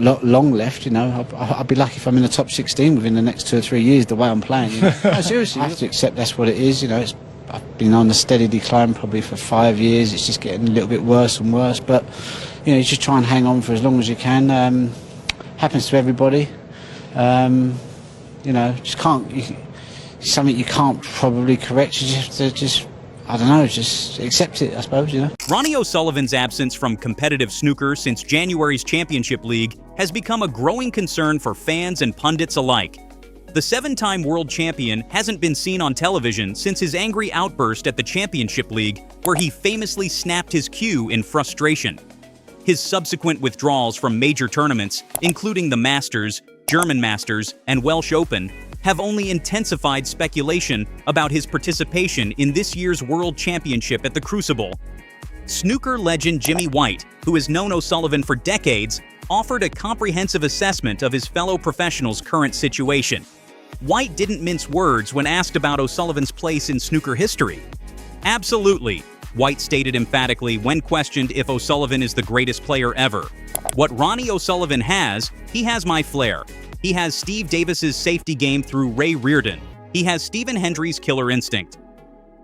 long left. You know, I'll be lucky if I'm in the top 16 within the next 2 or 3 years. The way I'm playing, you know? No, seriously, I have to accept that's what it is. You know, I've been on a steady decline probably for 5 years. It's just getting a little bit worse and worse. But you know, you just try and hang on for as long as you can. Happens to everybody. You know, just can't. Something you can't probably correct. You just have to I don't know, just accept it, I suppose, you know. Ronnie O'Sullivan's absence from competitive snooker since January's Championship League has become a growing concern for fans and pundits alike. The 7-time world champion hasn't been seen on television since his angry outburst at the Championship League, where he famously snapped his cue in frustration. His subsequent withdrawals from major tournaments, including the Masters, German Masters, and Welsh Open, have only intensified speculation about his participation in this year's World Championship at the Crucible. Snooker legend Jimmy White, who has known O'Sullivan for decades, offered a comprehensive assessment of his fellow professional's current situation. White didn't mince words when asked about O'Sullivan's place in snooker history. "Absolutely," White stated emphatically when questioned if O'Sullivan is the greatest player ever. "What Ronnie O'Sullivan has, he has my flair. He has Steve Davis's safety game through Ray Reardon. He has Stephen Hendry's killer instinct."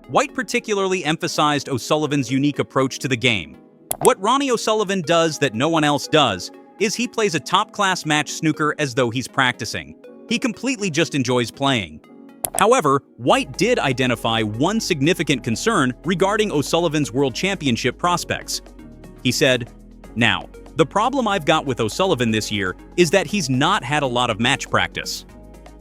White particularly emphasized O'Sullivan's unique approach to the game. "What Ronnie O'Sullivan does that no one else does is he plays a top-class match snooker as though he's practicing. He completely just enjoys playing." However, White did identify one significant concern regarding O'Sullivan's World Championship prospects. He said, "Now, the problem I've got with O'Sullivan this year is that he's not had a lot of match practice."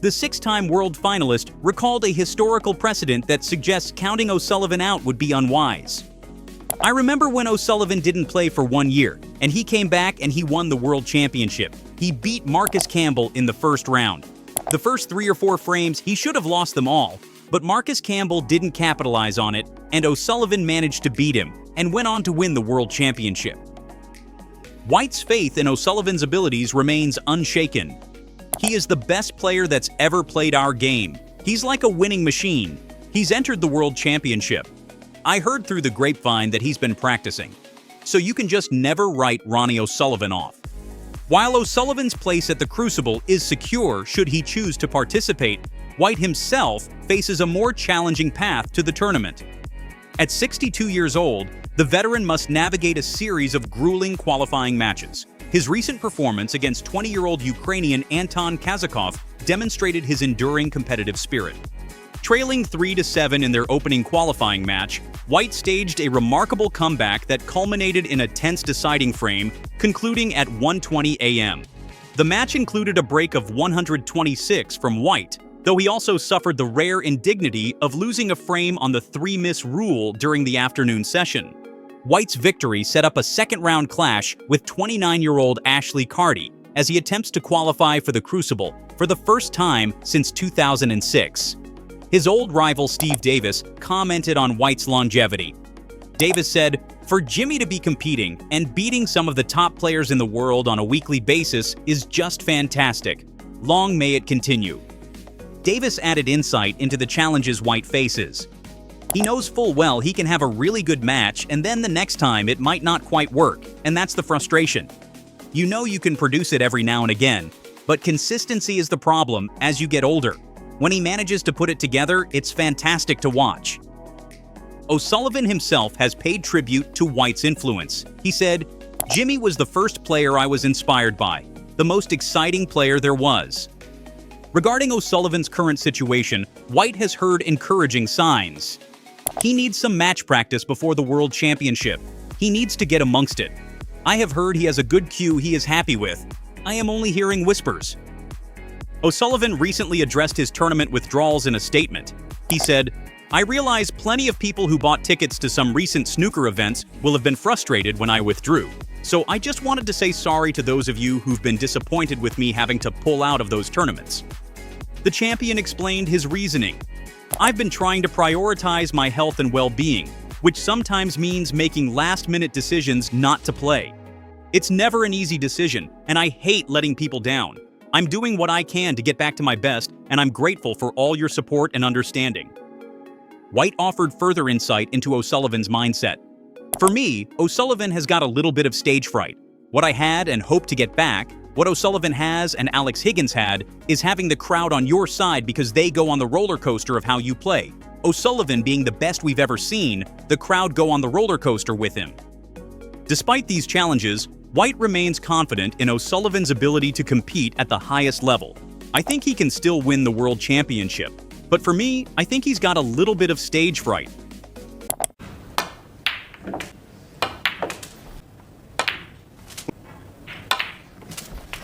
The 6-time world finalist recalled a historical precedent that suggests counting O'Sullivan out would be unwise. "I remember when O'Sullivan didn't play for 1 year, and he came back and he won the World Championship. He beat Marcus Campbell in the first round. The first 3 or 4 frames, he should have lost them all, but Marcus Campbell didn't capitalize on it, and O'Sullivan managed to beat him and went on to win the World Championship." White's faith in O'Sullivan's abilities remains unshaken. "He is the best player that's ever played our game. He's like a winning machine. He's entered the World Championship. I heard through the grapevine that he's been practicing. So you can just never write Ronnie O'Sullivan off." While O'Sullivan's place at the Crucible is secure should he choose to participate, White himself faces a more challenging path to the tournament. At 62 years old, the veteran must navigate a series of grueling qualifying matches. His recent performance against 20-year-old Ukrainian Anton Kazakov demonstrated his enduring competitive spirit. Trailing 3-7 in their opening qualifying match, White staged a remarkable comeback that culminated in a tense deciding frame, concluding at 1:20 a.m. The match included a break of 126 from White, though he also suffered the rare indignity of losing a frame on the 3-miss rule during the afternoon session. White's victory set up a second-round clash with 29-year-old Ashley Carty as he attempts to qualify for the Crucible for the first time since 2006. His old rival Steve Davis commented on White's longevity. Davis said, "For Jimmy to be competing and beating some of the top players in the world on a weekly basis is just fantastic. Long may it continue." Davis added insight into the challenges White faces. He knows full well he can have a really good match and then the next time it might not quite work, and that's the frustration. You know you can produce it every now and again, but consistency is the problem as you get older. When he manages to put it together, it's fantastic to watch. O'Sullivan himself has paid tribute to White's influence. He said, "Jimmy was the first player I was inspired by, the most exciting player there was." Regarding O'Sullivan's current situation, White has heard encouraging signs. He needs some match practice before the World Championship. He needs to get amongst it. "I have heard he has a good cue he is happy with. I am only hearing whispers." O'Sullivan recently addressed his tournament withdrawals in a statement. He said, "I realize plenty of people who bought tickets to some recent snooker events will have been frustrated when I withdrew. So I just wanted to say sorry to those of you who've been disappointed with me having to pull out of those tournaments." The champion explained his reasoning. "I've been trying to prioritize my health and well-being, which sometimes means making last-minute decisions not to play. It's never an easy decision, and I hate letting people down. I'm doing what I can to get back to my best, and I'm grateful for all your support and understanding." White offered further insight into O'Sullivan's mindset. "For me, O'Sullivan has got a little bit of stage fright. What I had and hope to get back What O'Sullivan has and Alex Higgins had is having the crowd on your side because they go on the roller coaster of how you play. O'Sullivan being the best we've ever seen, the crowd go on the roller coaster with him. Despite these challenges, White remains confident in O'Sullivan's ability to compete at the highest level. I think he can still win the World Championship, but for me, I think he's got a little bit of stage fright.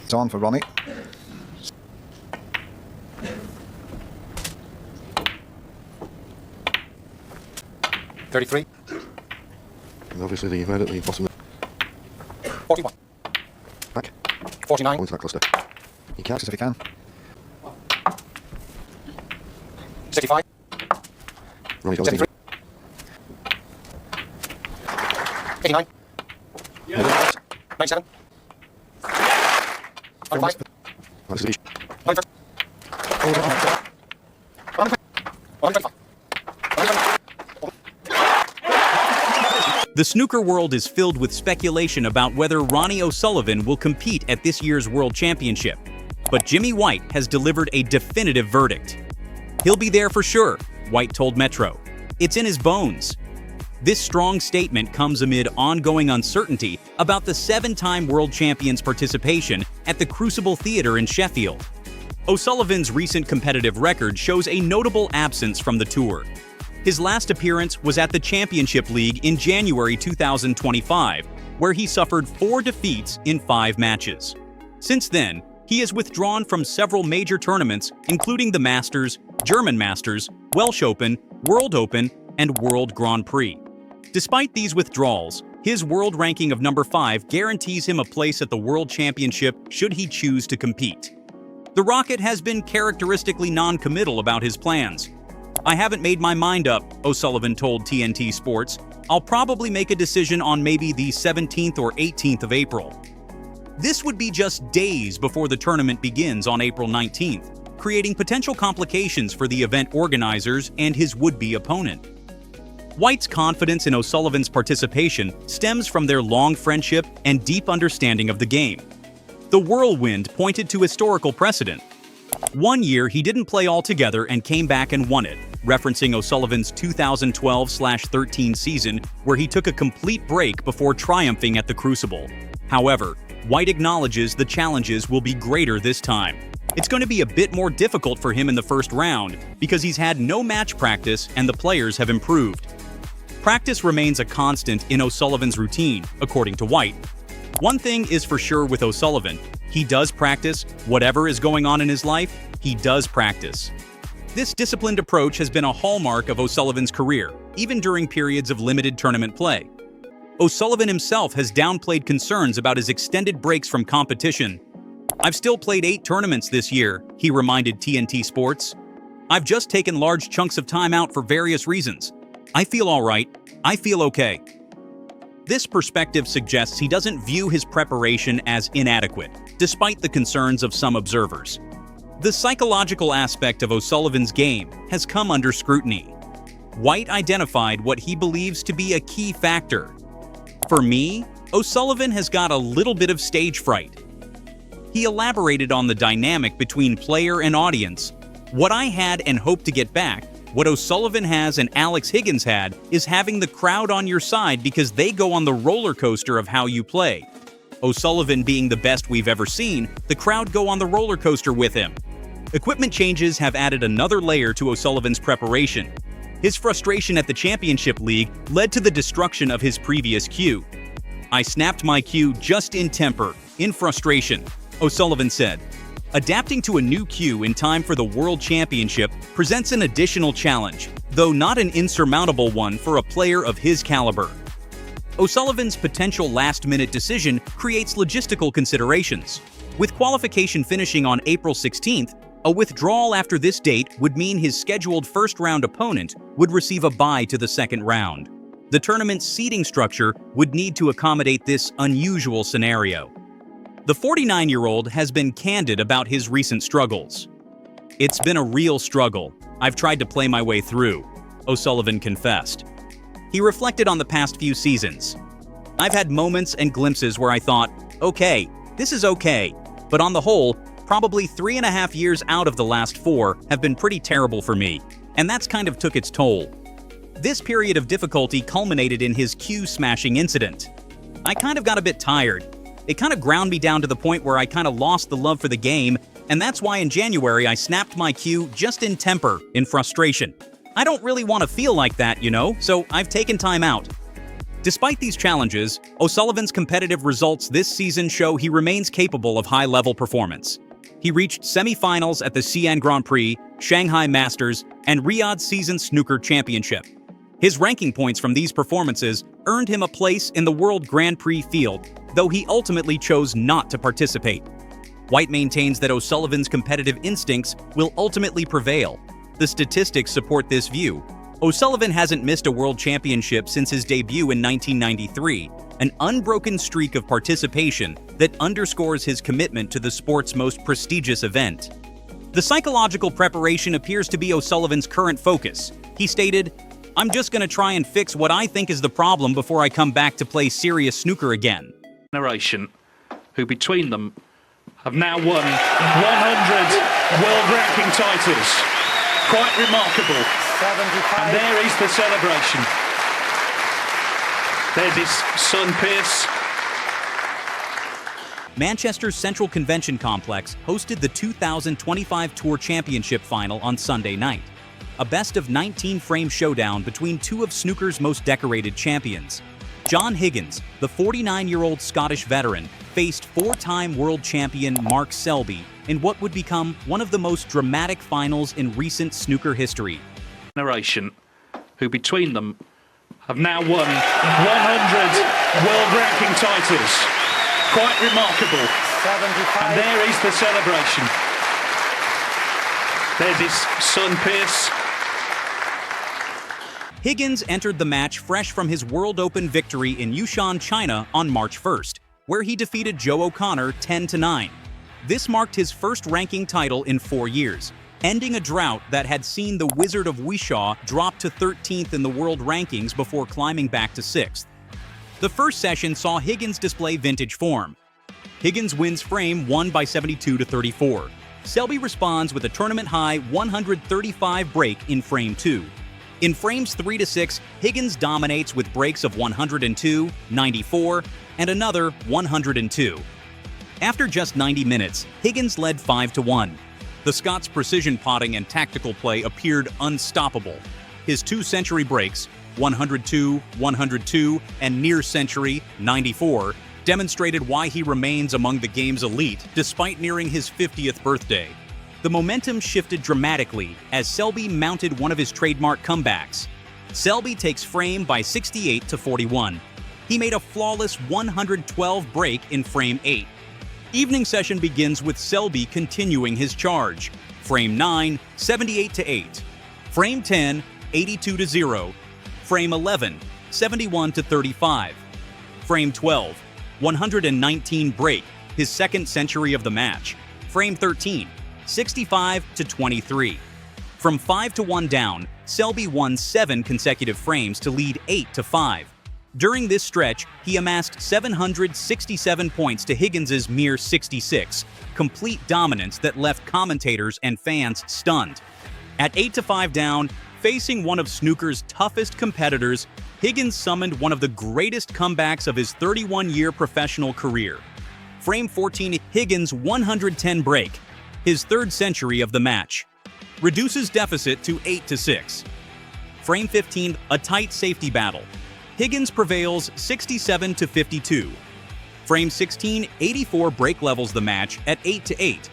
It's on for Ronnie. $33. And obviously the red at the bottom. 41. Back. 49. Go into that cluster. He catches if he can. 65. Ronnie goes 73. 89. 97. 105. That's the 125. The snooker world is filled with speculation about whether Ronnie O'Sullivan will compete at this year's World Championship. But Jimmy White has delivered a definitive verdict. He'll be there for sure, White told Metro. It's in his bones. This strong statement comes amid ongoing uncertainty about the 7-time world champion's participation at the Crucible Theatre in Sheffield. O'Sullivan's recent competitive record shows a notable absence from the tour. His last appearance was at the Championship League in January 2025, where he suffered 4 defeats in 5 matches. Since then, he has withdrawn from several major tournaments, including the Masters, German Masters, Welsh Open, World Open, and World Grand Prix. Despite these withdrawals, his world ranking of number 5 guarantees him a place at the World Championship should he choose to compete. The Rocket has been characteristically non-committal about his plans. "I haven't made my mind up," O'Sullivan told TNT Sports. "I'll probably make a decision on maybe the 17th or 18th of April." This would be just days before the tournament begins on April 19th, creating potential complications for the event organizers and his would-be opponent. White's confidence in O'Sullivan's participation stems from their long friendship and deep understanding of the game. The whirlwind pointed to historical precedent. One year, he didn't play altogether and came back and won it, referencing O'Sullivan's 2012-13 season, where he took a complete break before triumphing at the Crucible. However, White acknowledges the challenges will be greater this time. It's going to be a bit more difficult for him in the first round because he's had no match practice and the players have improved. Practice remains a constant in O'Sullivan's routine, according to White. One thing is for sure with O'Sullivan: he does practice. Whatever is going on in his life, he does practice. This disciplined approach has been a hallmark of O'Sullivan's career, even during periods of limited tournament play. O'Sullivan himself has downplayed concerns about his extended breaks from competition. "I've still played 8 tournaments this year," he reminded TNT Sports. "I've just taken large chunks of time out for various reasons. I feel all right. I feel okay." This perspective suggests he doesn't view his preparation as inadequate, despite the concerns of some observers. The psychological aspect of O'Sullivan's game has come under scrutiny. White identified what he believes to be a key factor. "For me, O'Sullivan has got a little bit of stage fright." He elaborated on the dynamic between player and audience. "What I had and hope to get back, what O'Sullivan has and Alex Higgins had, is having the crowd on your side because they go on the roller coaster of how you play. O'Sullivan being the best we've ever seen, the crowd go on the roller coaster with him." Equipment changes have added another layer to O'Sullivan's preparation. His frustration at the Championship League led to the destruction of his previous cue. "I snapped my cue just in temper, in frustration," O'Sullivan said. Adapting to a new cue in time for the World Championship presents an additional challenge, though not an insurmountable one for a player of his caliber. O'Sullivan's potential last-minute decision creates logistical considerations. With qualification finishing on April 16th, a withdrawal after this date would mean his scheduled first-round opponent would receive a bye to the second round. The tournament's seeding structure would need to accommodate this unusual scenario. The 49-year-old has been candid about his recent struggles. "It's been a real struggle. I've tried to play my way through," O'Sullivan confessed. He reflected on the past few seasons. "I've had moments and glimpses where I thought, okay, this is okay. But on the whole, probably 3.5 years out of the last 4 have been pretty terrible for me, and that's kind of took its toll. This period of difficulty culminated in his cue smashing incident. I kind of got a bit tired. It kind of ground me down to the point where I kind of lost the love for the game, and that's why in January I snapped my cue just in temper, in frustration. I don't really want to feel like that, you know, so I've taken time out. Despite these challenges, O'Sullivan's competitive results this season show he remains capable of high-level performance. He reached semi-finals at the Xi'an Grand Prix, Shanghai Masters, and Riyadh Season Snooker Championship. His ranking points from these performances earned him a place in the World Grand Prix field, though he ultimately chose not to participate. White maintains that O'Sullivan's competitive instincts will ultimately prevail. The statistics support this view. O'Sullivan hasn't missed a world championship since his debut in 1993, an unbroken streak of participation that underscores his commitment to the sport's most prestigious event. The psychological preparation appears to be O'Sullivan's current focus. He stated, "I'm just going to try and fix what I think is the problem before I come back to play serious snooker again." Generation, who between them have now won 100 world ranking titles. Quite remarkable. 75. And there is the celebration. There's his son, Pierce. Manchester's Central Convention Complex hosted the 2025 Tour Championship final on Sunday night, a best-of-19 frame showdown between 2 of snooker's most decorated champions. John Higgins, the 49-year-old Scottish veteran, faced 4-time world champion Mark Selby in what would become one of the most dramatic finals in recent snooker history. Generation, who between them have now won 100 world ranking titles. Quite remarkable. 75. And there is the celebration. There's his son, Pierce. Higgins entered the match fresh from his World Open victory in Yushan, China on March 1st, where he defeated Joe O'Connor 10-9. This marked his first ranking title in 4 years, ending a drought that had seen the Wizard of Wishaw drop to 13th in the world rankings before climbing back to 6th. The first session saw Higgins display vintage form. Higgins wins frame 1 by 72-34. Selby responds with a tournament-high 135 break in frame 2. In frames 3 to 6, Higgins dominates with breaks of 102, 94, and another 102. After just 90 minutes, Higgins led 5-1. The Scots' precision potting and tactical play appeared unstoppable. His 2-century breaks, 102, 102, and near-century, 94, demonstrated why he remains among the game's elite despite nearing his 50th birthday. The momentum shifted dramatically as Selby mounted one of his trademark comebacks. Selby takes frame by 68-41. He made a flawless 112 break in frame 8. Evening session begins with Selby continuing his charge. Frame 9, 78-8. Frame 10, 82-0. Frame 11, 71-35. Frame 12, 119 break, his second century of the match. Frame 13, 65-23. From 5-1 down, Selby won 7 consecutive frames to lead 8-5. During this stretch, he amassed 767 points to Higgins's mere 66, complete dominance that left commentators and fans stunned. At 8-5 down, facing one of snooker's toughest competitors, Higgins summoned one of the greatest comebacks of his 31-year professional career. Frame 14, Higgins' 110 break, his third century of the match, reduces deficit to 8-6. Frame 15, a tight safety battle. Higgins prevails 67-52. Frame 16, 84 break levels the match at 8-8.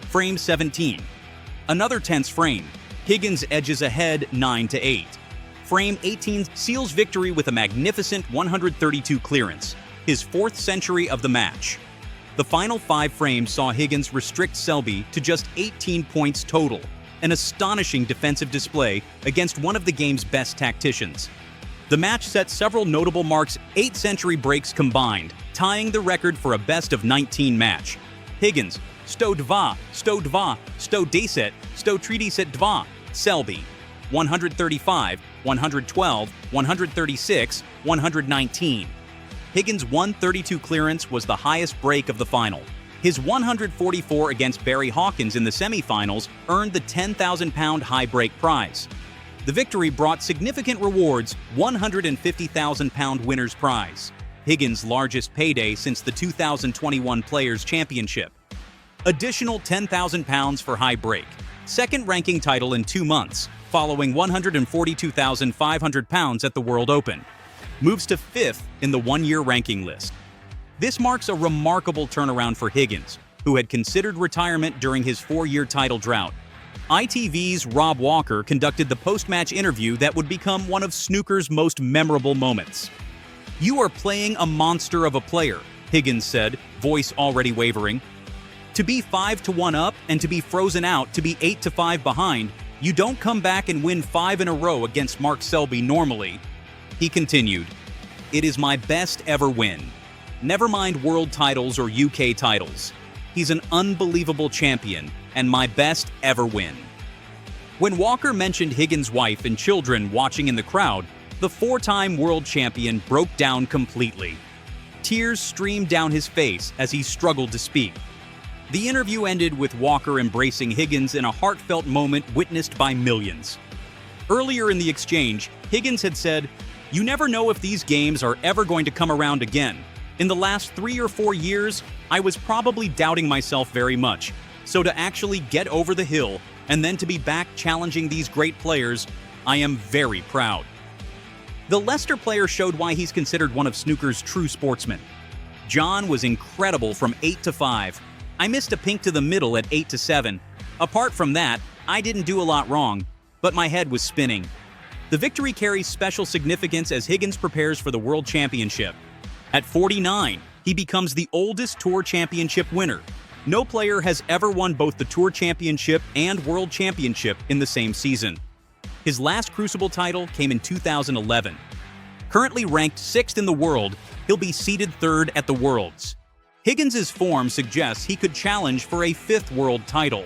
Frame 17, another tense frame. Higgins edges ahead 9-8. Frame 18 seals victory with a magnificent 132 clearance, his fourth century of the match. The final 5 frames saw Higgins restrict Selby to just 18 points total, an astonishing defensive display against one of the game's best tacticians. The match set several notable marks, 8-century breaks combined, tying the record for a best-of-19 match. Higgins, 102, 102, 110, 132. Selby, 135, 112, 136, 119. Higgins' 132 clearance was the highest break of the final. His 144 against Barry Hawkins in the semifinals earned the £10,000 high break prize. The victory brought significant rewards, £150,000 winner's prize, Higgins' largest payday since the 2021 Players' Championship. Additional £10,000 for high break, second ranking title in 2 months, following £142,500 at the World Open. Moves to 5th in the one-year ranking list. This marks a remarkable turnaround for Higgins, who had considered retirement during his 4-year title drought. ITV's Rob Walker conducted the post-match interview that would become one of snooker's most memorable moments. "You are playing a monster of a player," Higgins said, voice already wavering. "To be 5-1 up and to be frozen out to be 8-5 behind, you don't come back and win 5 in a row against Mark Selby normally." He continued, "It is my best ever win. Never mind world titles or UK titles. He's an unbelievable champion and my best ever win." When Walker mentioned Higgins' wife and children watching in the crowd, the 4-time world champion broke down completely. Tears streamed down his face as he struggled to speak. The interview ended with Walker embracing Higgins in a heartfelt moment witnessed by millions. Earlier in the exchange, Higgins had said, "You never know if these games are ever going to come around again. In the last 3 or 4 years, I was probably doubting myself very much. So to actually get over the hill and then to be back challenging these great players, I am very proud." The Leicester player showed why he's considered one of snooker's true sportsmen. "John was incredible from 8-5. I missed a pink to the middle at 8-7. Apart from that, I didn't do a lot wrong, but my head was spinning." The victory carries special significance as Higgins prepares for the World Championship. At 49, he becomes the oldest Tour Championship winner. No player has ever won both the Tour Championship and World Championship in the same season. His last Crucible title came in 2011. Currently ranked 6th in the world, he'll be seeded 3rd at the Worlds. Higgins' form suggests he could challenge for a 5th world title.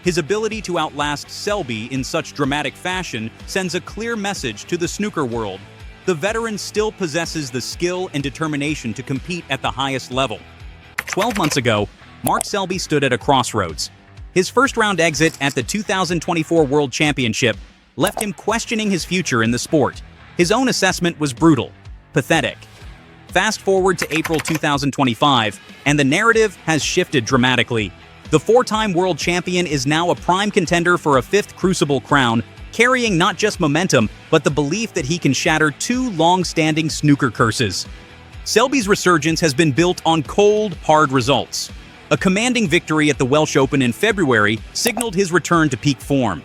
His ability to outlast Selby in such dramatic fashion sends a clear message to the snooker world. The veteran still possesses the skill and determination to compete at the highest level. 12 months ago, Mark Selby stood at a crossroads. His first-round exit at the 2024 World Championship left him questioning his future in the sport. His own assessment was brutal, pathetic. Fast forward to April 2025, and the narrative has shifted dramatically. The 4-time world champion is now a prime contender for a 5th Crucible crown, carrying not just momentum, but the belief that he can shatter 2 long-standing snooker curses. Selby's resurgence has been built on cold, hard results. A commanding victory at the Welsh Open in February signaled his return to peak form.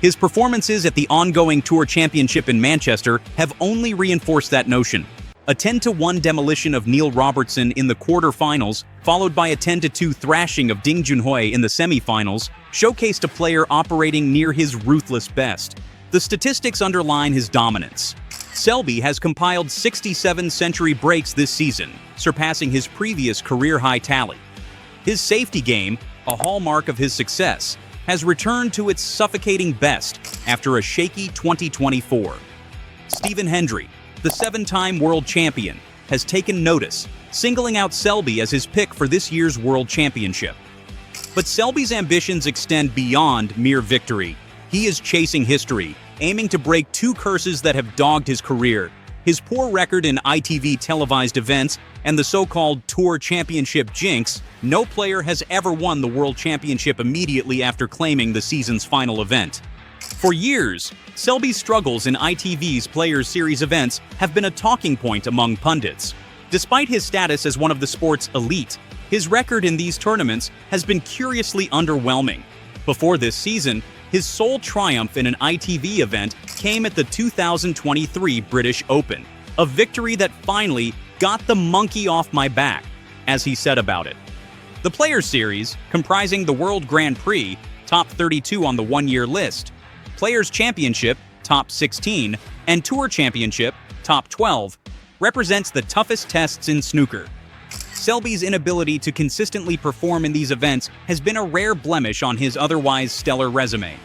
His performances at the ongoing Tour Championship in Manchester have only reinforced that notion. A 10-1 demolition of Neil Robertson in the quarter-finals, followed by a 10-2 thrashing of Ding Junhui in the semi-finals, showcased a player operating near his ruthless best. The statistics underline his dominance. Selby has compiled 67 century breaks this season, surpassing his previous career-high tally. His safety game, a hallmark of his success, has returned to its suffocating best after a shaky 2024. Stephen Hendry, the 7-time world champion, has taken notice, singling out Selby as his pick for this year's World Championship. But Selby's ambitions extend beyond mere victory. He is chasing history, aiming to break 2 curses that have dogged his career: his poor record in ITV televised events and the so-called Tour Championship jinx. No player has ever won the World Championship immediately after claiming the season's final event. For years, Selby's struggles in ITV's Players Series events have been a talking point among pundits. Despite his status as one of the sport's elite, his record in these tournaments has been curiously underwhelming. Before this season, his sole triumph in an ITV event came at the 2023 British Open, a victory that finally got the monkey off my back, as he said about it. The Players Series, comprising the World Grand Prix, top 32 on the one-year list, Players Championship, top 16, and Tour Championship, top 12, represents the toughest tests in snooker. Selby's inability to consistently perform in these events has been a rare blemish on his otherwise stellar resume.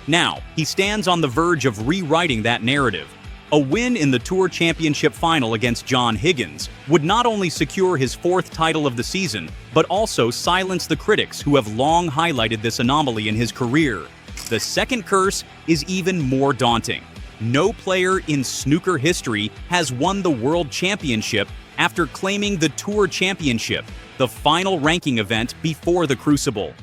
Now, he stands on the verge of rewriting that narrative. A win in the Tour Championship final against John Higgins would not only secure his 4th title of the season, but also silence the critics who have long highlighted this anomaly in his career. The second curse is even more daunting. No player in snooker history has won the World Championship after claiming the Tour Championship, the final ranking event before the Crucible.